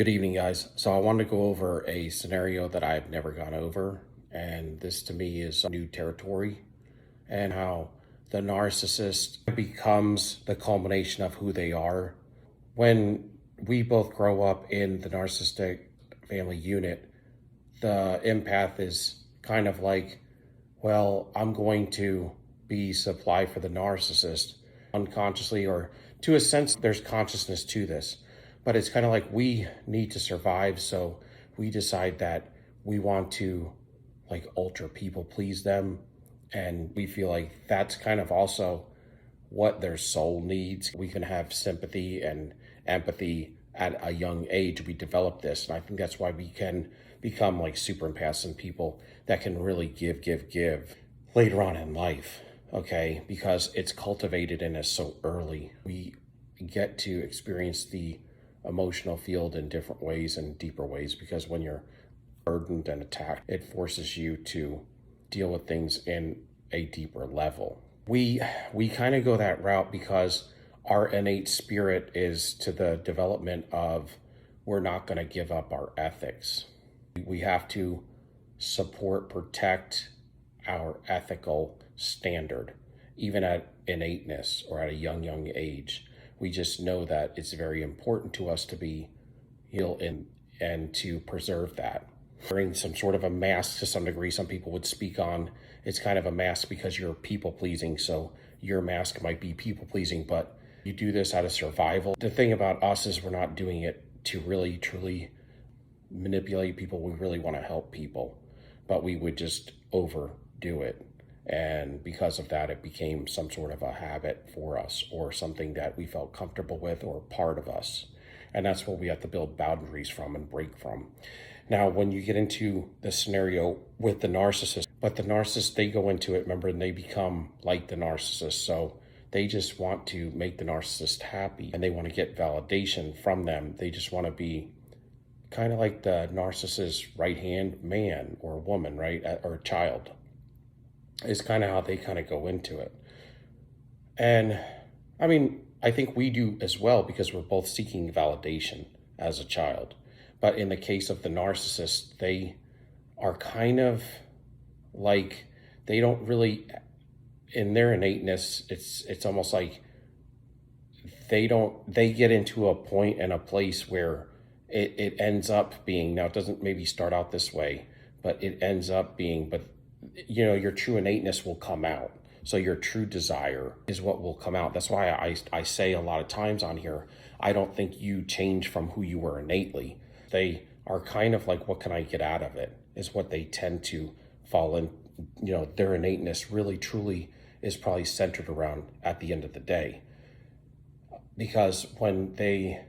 Good evening, guys. So I wanted to go over a scenario that I've never gone over, and this to me is new territory, and how the narcissist becomes the culmination of who they are. When we both grow up in the narcissistic family unit, the empath is kind of like, well, I'm going to be supply for the narcissist unconsciously, or to a sense, there's consciousness to this. But it's kind of like we need to survive. So we decide that we want to like ultra people please them. And we feel like that's kind of also what their soul needs. We can have sympathy and empathy at a young age. We develop this. And I think that's why we can become like super empaths and people that can really give later on in life. Okay. Because it's cultivated in us so early. We get to experience the emotional field in different ways and deeper ways, because when you're burdened and attacked, it forces you to deal with things in a deeper level. We kind of go that route because our innate spirit is to the development of we're not going to give up our ethics. We have to support, protect our ethical standard, even at innateness or at a young age. We just know that it's very important to us to be healed and to preserve that. Wearing some sort of a mask to some degree, some people would speak on, it's kind of a mask because you're people pleasing. So your mask might be people pleasing, but you do this out of survival. The thing about us is we're not doing it to really, truly manipulate people. We really want to help people, but we would just overdo it. And because of that, it became some sort of a habit for us, or something that we felt comfortable with, or part of us. And that's what we have to build boundaries from and break from. Now, when you get into the scenario with the narcissist, but the narcissist, they go into it, remember, and they become like the narcissist. So they just want to make the narcissist happy, and they want to get validation from them. They just want to be kind of like the narcissist's right-hand man or woman, right? Or child. Is kind of how they kind of go into it. And I mean, I think we do as well, because we're both seeking validation as a child. But in the case of the narcissist, they are kind of like, they don't really, in their innateness, it's almost like they get into a point and a place where it ends up being, now it doesn't maybe start out this way, but it ends up being, but you know, your true innateness will come out. So your true desire is what will come out. That's why I say a lot of times on here, I don't think you change from who you were innately. They are kind of like, what can I get out of it, is what they tend to fall in. You know, their innateness really, truly is probably centered around at the end of the day. Because when they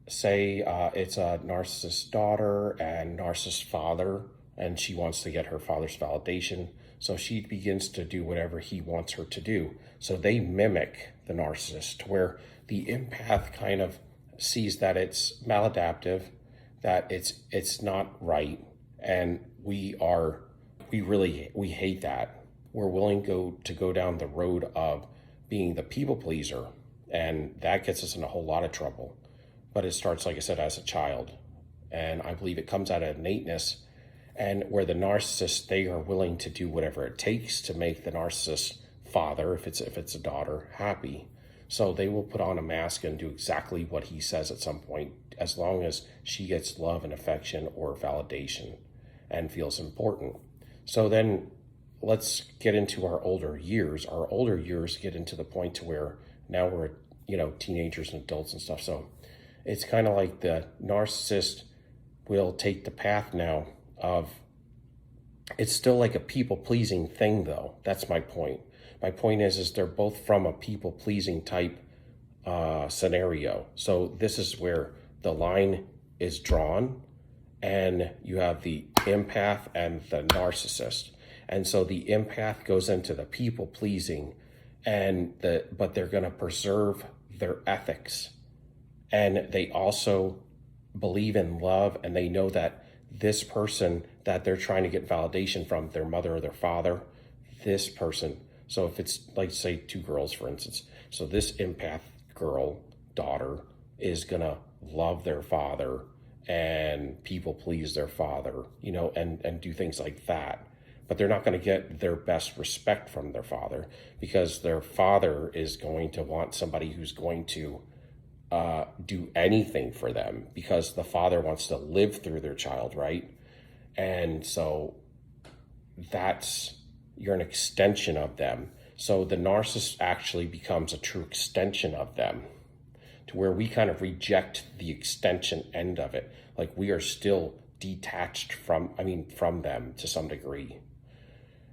say it's a narcissist daughter and narcissist father, and she wants to get her father's validation, so she begins to do whatever he wants her to do. So they mimic the narcissist, where the empath kind of sees that it's maladaptive, that it's not right, and we hate that. We're willing to go down the road of being the people pleaser, and that gets us in a whole lot of trouble. But it starts, like I said, as a child, and I believe it comes out of innateness. And where the narcissist, they are willing to do whatever it takes to make the narcissist father, if it's a daughter, happy. So they will put on a mask and do exactly what he says at some point, as long as she gets love and affection or validation and feels important. So then let's get into our older years. Our older years get into the point to where now we're, you know, teenagers and adults and stuff. So it's kind of like the narcissist will take the path now of, it's still like a people-pleasing thing, though. That's my point. My point is they're both from a people-pleasing type scenario. So this is where the line is drawn, and you have the empath and the narcissist. And so the empath goes into the people-pleasing, but they're going to preserve their ethics. And they also believe in love, and they know that this person that they're trying to get validation from, their mother or their father, this person. So if it's like, say, two girls, for instance. So this empath girl, daughter, is gonna love their father and people please their father, and do things like that. But they're not going to get their best respect from their father, because their father is going to want somebody who's going to do anything for them, because the father wants to live through their child, right? And so you're an extension of them. So the narcissist actually becomes a true extension of them, to where we kind of reject the extension end of it. Like, we are still detached from them to some degree.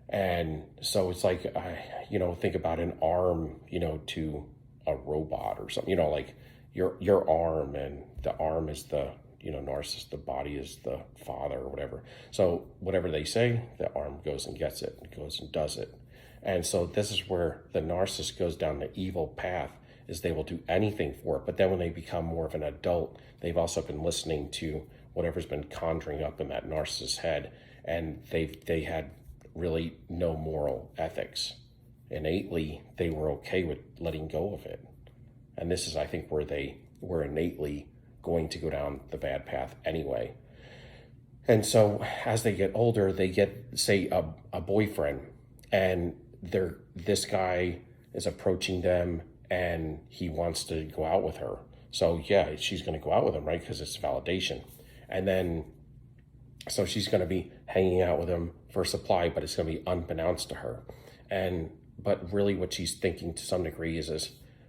And so it's like, think about an arm, to a robot or something, like your arm, and the arm is the, narcissist, the body is the father or whatever. So whatever they say, the arm goes and gets it, and goes and does it. And so this is where the narcissist goes down the evil path, is they will do anything for it. But then when they become more of an adult, they've also been listening to whatever's been conjuring up in that narcissist's head, and they had really no moral ethics. Innately, they were okay with letting go of it. And this is, I think, where they were innately going to go down the bad path anyway. And so as they get older, they get, say, a boyfriend, and this guy is approaching them, and he wants to go out with her. So yeah, she's going to go out with him, right? Because it's validation. And then, so she's going to be hanging out with him for supply, but it's going to be unbeknownst to her. But really what she's thinking to some degree is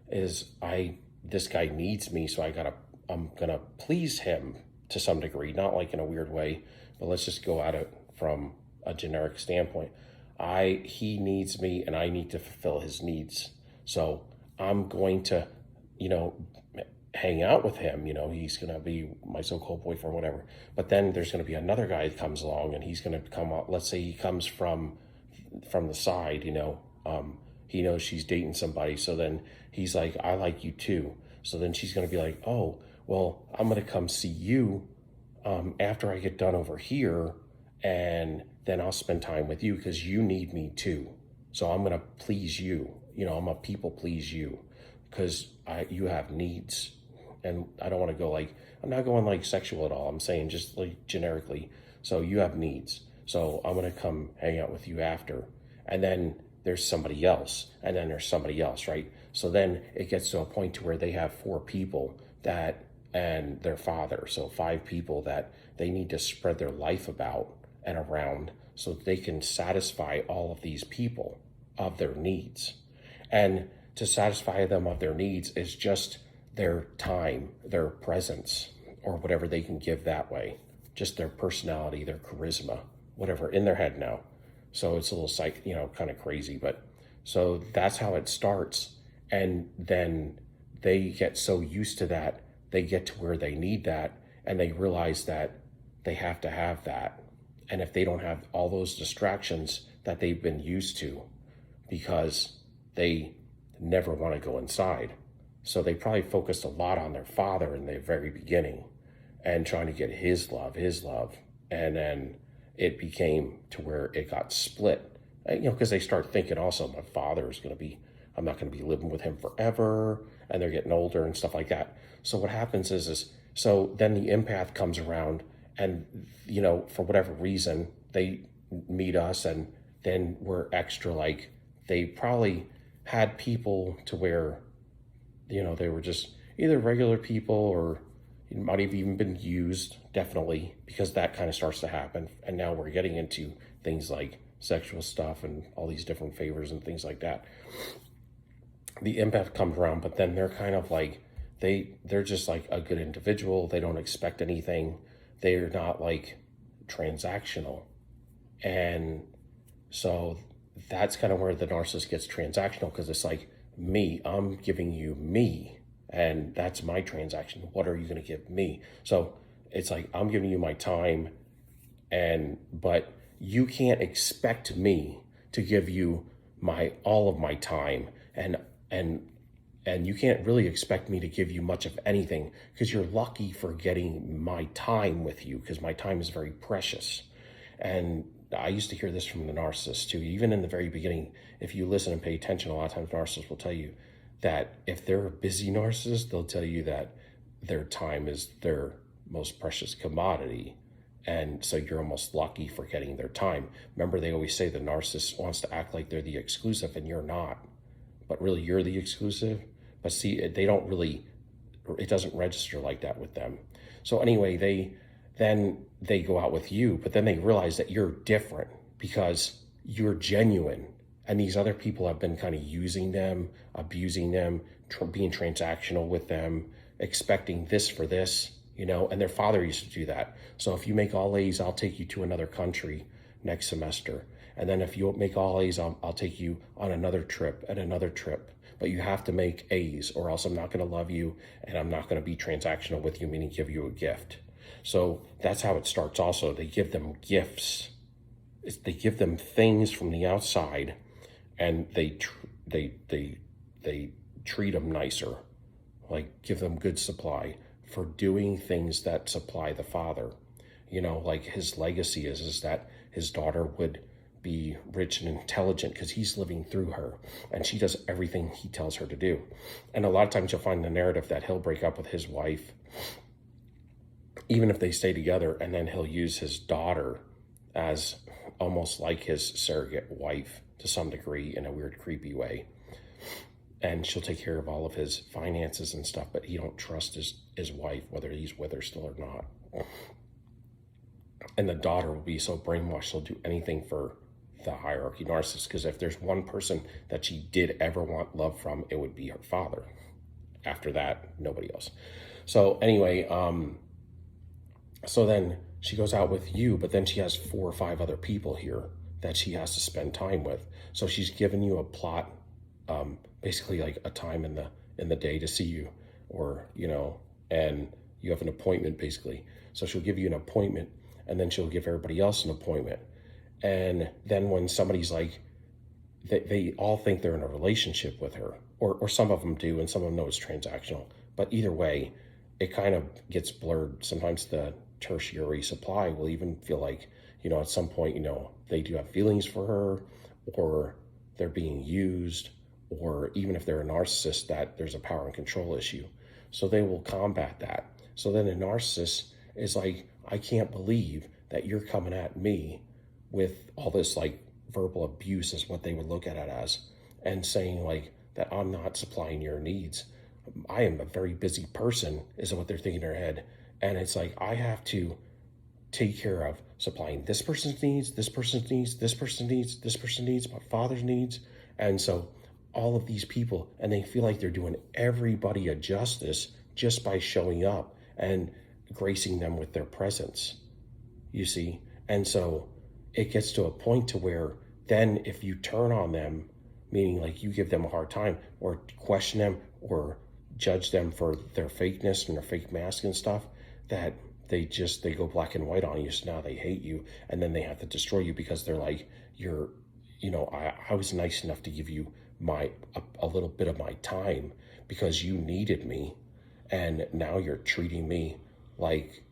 this guy needs me, so I'm going to please him to some degree, not like in a weird way, but let's just go at it from a generic standpoint. He needs me, and I need to fulfill his needs. So I'm going to, hang out with him. He's going to be my so-called boyfriend, whatever. But then there's going to be another guy that comes along, and he's going to come up. Let's say he comes from the side, he knows she's dating somebody. So then he's like, I like you too. So then she's going to be like, oh, well, I'm going to come see you after I get done over here, and then I'll spend time with you because you need me too. So I'm going to please you. I'm going to people please you because you have needs. And I don't want to go I'm not going like sexual at all. I'm saying just like generically. So you have needs. So I'm going to come hang out with you after. And then there's somebody else. And then there's somebody else, right? So then it gets to a point to where they have 4 people and their father. So 5 people that they need to spread their life about and around, so that they can satisfy all of these people of their needs. And to satisfy them of their needs is just their time, their presence, or whatever they can give that way. Just their personality, their charisma, whatever, in their head now. So it's a little kind of crazy, but so that's how it starts. And then they get so used to that, they get to where they need that, and they realize that they have to have that. And if they don't have all those distractions that they've been used to, because they never want to go inside. So they probably focused a lot on their father in the very beginning and trying to get his love. And then it became to where it got split, because they start thinking also, my father is I'm not going to be living with him forever. And they're getting older and stuff like that. So what happens so then the empath comes around, and, for whatever reason, they meet us, and then we're extra, they probably had people to where, they were just either regular people, or it might have even been used, definitely, because that kind of starts to happen. And now we're getting into things like sexual stuff and all these different favors and things like that. The empath comes around, but then they're kind of they're just like a good individual. They don't expect anything. They're not transactional. And so that's kind of where the narcissist gets transactional, because it's me, I'm giving you me, and that's my transaction. What are you going to give me? So it's I'm giving you my time, but you can't expect me to give you all of my time, and you can't really expect me to give you much of anything, because you're lucky for getting my time with you, because my time is very precious. And I used to hear this from the narcissist too. Even in the very beginning, if you listen and pay attention, a lot of times narcissists will tell you that if they're a busy narcissist, they'll tell you that their time is their most precious commodity. And so you're almost lucky for getting their time. Remember, they always say the narcissist wants to act like they're the exclusive and you're not, but really you're the exclusive. But see, they don't really, it doesn't register like that with them. So anyway, they go out with you, but then they realize that you're different because you're genuine. And these other people have been kind of using them, abusing them, being transactional with them, expecting this for this, and their father used to do that. So if you make all A's, I'll take you to another country next semester. And then if you make all A's, I'll take you on another trip and another trip. But you have to make A's or else I'm not going to love you and I'm not going to be transactional with you, meaning give you a gift. So that's how it starts also. They give them gifts. They give them things from the outside and they treat them nicer, like give them good supply for doing things that supply the father. Like his legacy is that his daughter would be rich and intelligent because he's living through her and she does everything he tells her to do. And a lot of times you'll find the narrative that he'll break up with his wife, even if they stay together, and then he'll use his daughter as almost like his surrogate wife to some degree in a weird, creepy way. And she'll take care of all of his finances and stuff, but he don't trust his wife, whether he's with her still or not. And the daughter will be so brainwashed, she'll do anything for the hierarchy narcissist, because if there's one person that she did ever want love from, it would be her father. After that, nobody else. So anyway, so then she goes out with you, but then she has 4 or 5 other people here that she has to spend time with. So she's given you a plot, basically like a time in the day to see you, or and you have an appointment basically. So she'll give you an appointment, and then she'll give everybody else an appointment. And then when somebody's like, they all think they're in a relationship with her, or some of them do, and some of them know it's transactional. But either way, it kind of gets blurred. Sometimes the tertiary supply will even feel like, at some point, they do have feelings for her, or they're being used, or even if they're a narcissist, that there's a power and control issue. So they will combat that. So then a narcissist is like, I can't believe that you're coming at me with all this like verbal abuse is what they would look at it as, and saying like that I'm not supplying your needs. I am a very busy person is what they're thinking in their head. And it's like, I have to take care of supplying this person's needs, this person's needs, this person's needs, this person's needs, my father's needs. And so all of these people, and they feel like they're doing everybody a justice just by showing up and gracing them with their presence, you see? And so it gets to a point to where then if you turn on them, meaning like you give them a hard time or question them or judge them for their fakeness and their fake mask and stuff, that they go black and white on you. So now they hate you, and then they have to destroy you because they're like, I was nice enough to give you a little bit of my time because you needed me, and now you're treating me like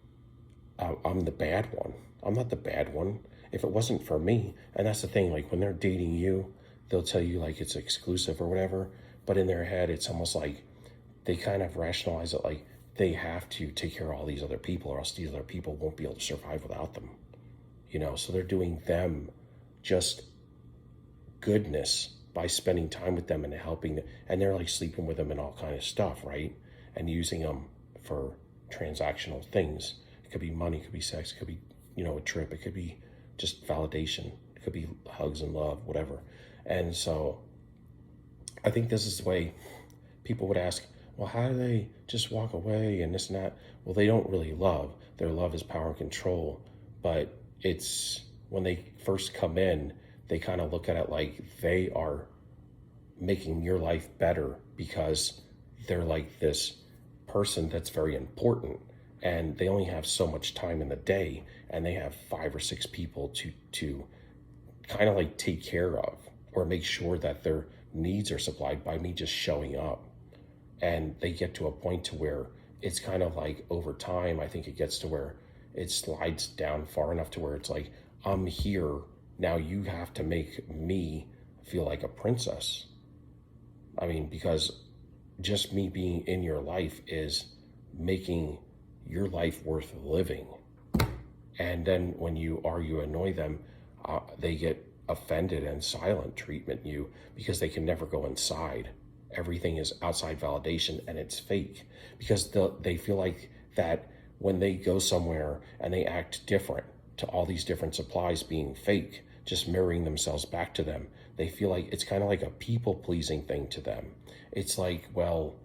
I'm the bad one. I'm not the bad one. If it wasn't for me, and that's the thing, like when they're dating you, they'll tell you like it's exclusive or whatever, but in their head, it's almost like they kind of rationalize it like they have to take care of all these other people or else these other people won't be able to survive without them. So they're doing them just goodness by spending time with them and helping them, and they're like sleeping with them and all kind of stuff, right? And using them for transactional things. It could be money, it could be sex, it could be, a trip, it could be just validation, it could be hugs and love, whatever. And so I think this is the way people would ask, well, how do they just walk away and this and that? Well, they don't really love. Their love is power and control. But it's when they first come in, they kind of look at it like they are making your life better because they're like this person that's very important, and they only have so much time in the day, and they have 5 or 6 people to kind of like take care of or make sure that their needs are supplied by me just showing up. And they get to a point to where it's kind of like over time, I think it gets to where it slides down far enough to where it's like, I'm here, now you have to make me feel like a princess. I mean, because just me being in your life is making your life worth living. And then when you argue, annoy them, they get offended and silent treatment you because they can never go inside. Everything is outside validation and it's fake because they feel like that when they go somewhere and they act different to all these different supplies being fake, just mirroring themselves back to them, they feel like it's kind of like a people pleasing thing to them. It's like, well,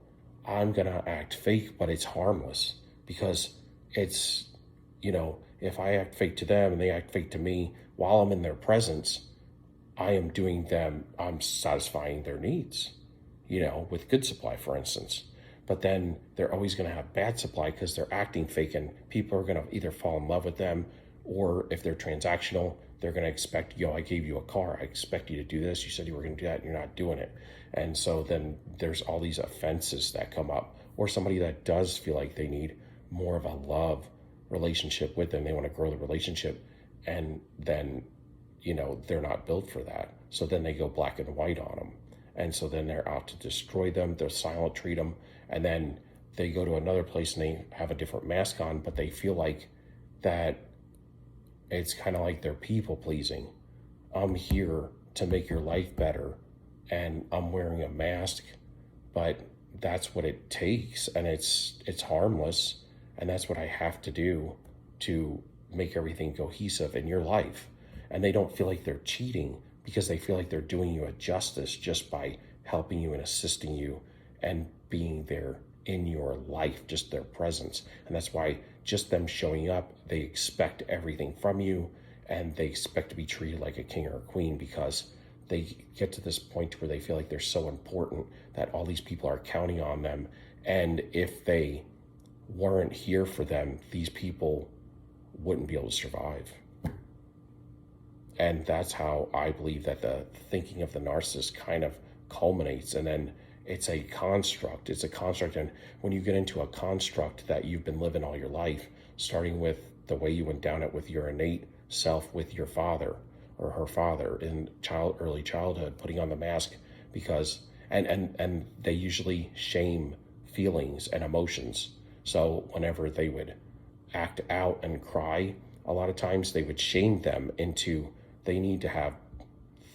I'm gonna act fake, but it's harmless because it's, if I act fake to them and they act fake to me while I'm in their presence, I'm satisfying their needs, with good supply, for instance. But then they're always going to have bad supply because they're acting fake, and people are going to either fall in love with them, or if they're transactional, they're going to expect, I gave you a car. I expect you to do this. You said you were going to do that and you're not doing it. And so then there's all these offenses that come up, or somebody that does feel like they need more of a love relationship with them. They want to grow the relationship, and then, they're not built for that. So then they go black and white on them. And so then they're out to destroy them. They'll silent treat them. And then they go to another place and they have a different mask on, but they feel like that it's kind of like they're people pleasing. I'm here to make your life better and I'm wearing a mask, but that's what it takes. And it's harmless. And that's what I have to do to make everything cohesive in your life. And they don't feel like they're cheating because they feel like they're doing you a justice just by helping you and assisting you and being there in your life, just their presence. And that's why just them showing up, they expect everything from you and they expect to be treated like a king or a queen because they get to this point where they feel like they're so important that all these people are counting on them. And if they weren't here for them, these people wouldn't be able to survive. And that's how I believe that the thinking of the narcissist kind of culminates. And then it's a construct. It's a construct. And when you get into a construct that you've been living all your life, starting with the way you went down it with your innate self, with your father or her father in early childhood, putting on the mask because, and they usually shame feelings and emotions. So whenever they would act out and cry, a lot of times they would shame them into they need to have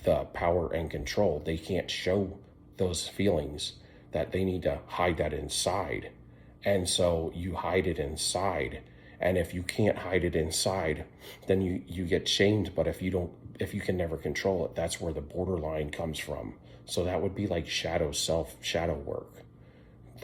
the power and control. They can't show those feelings, that they need to hide that inside. And so you hide it inside. And if you can't hide it inside, then you get shamed. But if you can never control it, that's where the borderline comes from. So that would be like shadow work.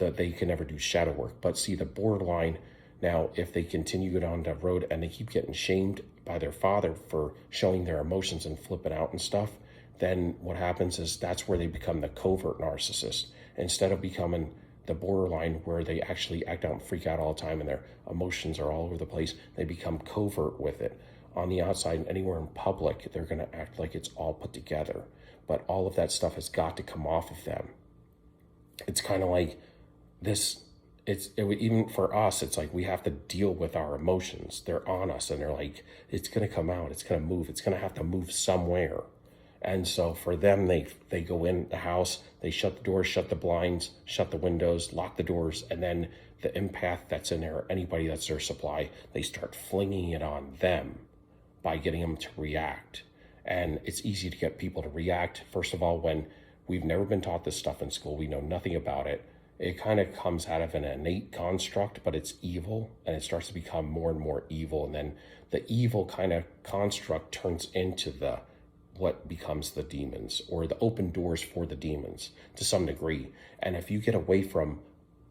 That they can never do shadow work. But see, the borderline, now, if they continue down that road and they keep getting shamed by their father for showing their emotions and flipping out and stuff, then what happens is that's where they become the covert narcissist. Instead of becoming the borderline where they actually act out and freak out all the time and their emotions are all over the place, they become covert with it. On the outside, anywhere in public, they're going to act like it's all put together. But all of that stuff has got to come off of them. It's kind of like this. Even for us, it's like we have to deal with our emotions. They're on us and they're like, it's going to come out, it's going to move, it's going to have to move somewhere. And so for them, they go in the house, they shut the doors, shut the blinds, shut the windows, lock the doors, and then the empath that's in there, anybody that's their supply, they start flinging it on them by getting them to react. And it's easy to get people to react, first of all, when we've never been taught this stuff in school, we know nothing about it. It kind of comes out of an innate construct, but it's evil, and it starts to become more and more evil. And then the evil kind of construct turns into what becomes the demons, or the open doors for the demons to some degree. And if you get away from,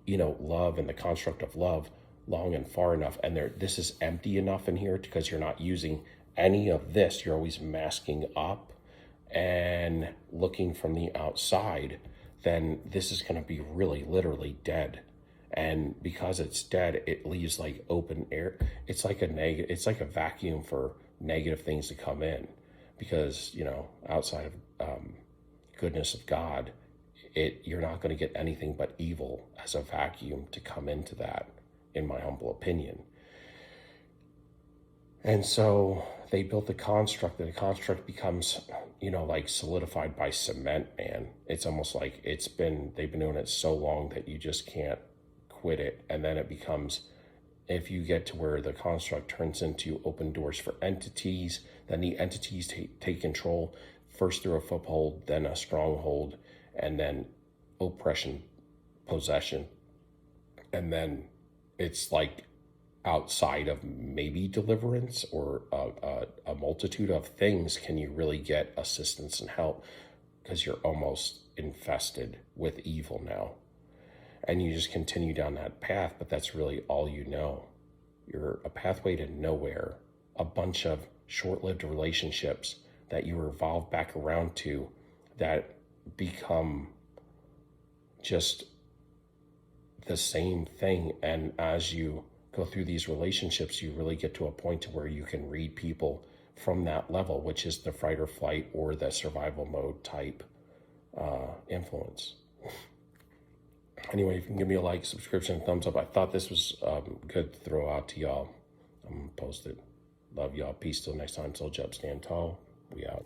love and the construct of love long and far enough, and this is empty enough in here because you're not using any of this, you're always masking up and looking from the outside, then this is going to be really literally dead. And because it's dead, it leaves like open air. It's like a vacuum for negative things to come in, because outside of goodness of God, you're not going to get anything but evil as a vacuum to come into that, in my humble opinion. And so they built the construct, and the construct becomes, like solidified by cement, man. It's almost like they've been doing it so long that you just can't quit it. And then it becomes if you get to where the construct turns into open doors for entities, then the entities take control, first through a foothold, then a stronghold, and then oppression, possession. And then it's like outside of maybe deliverance or a multitude of things can you really get assistance and help, because you're almost infested with evil now. And you just continue down that path, but that's really all you know. You're a pathway to nowhere, a bunch of short-lived relationships that you revolve back around to that become just the same thing. And as you go through these relationships, you really get to a point to where you can read people from that level, which is the fight or flight or the survival mode type influence. Anyway, if you can give me a like, subscription, thumbs up. I thought this was good to throw out to y'all. I'm going to post it. Love y'all. Peace till next time. Soldier up, stand tall. We out.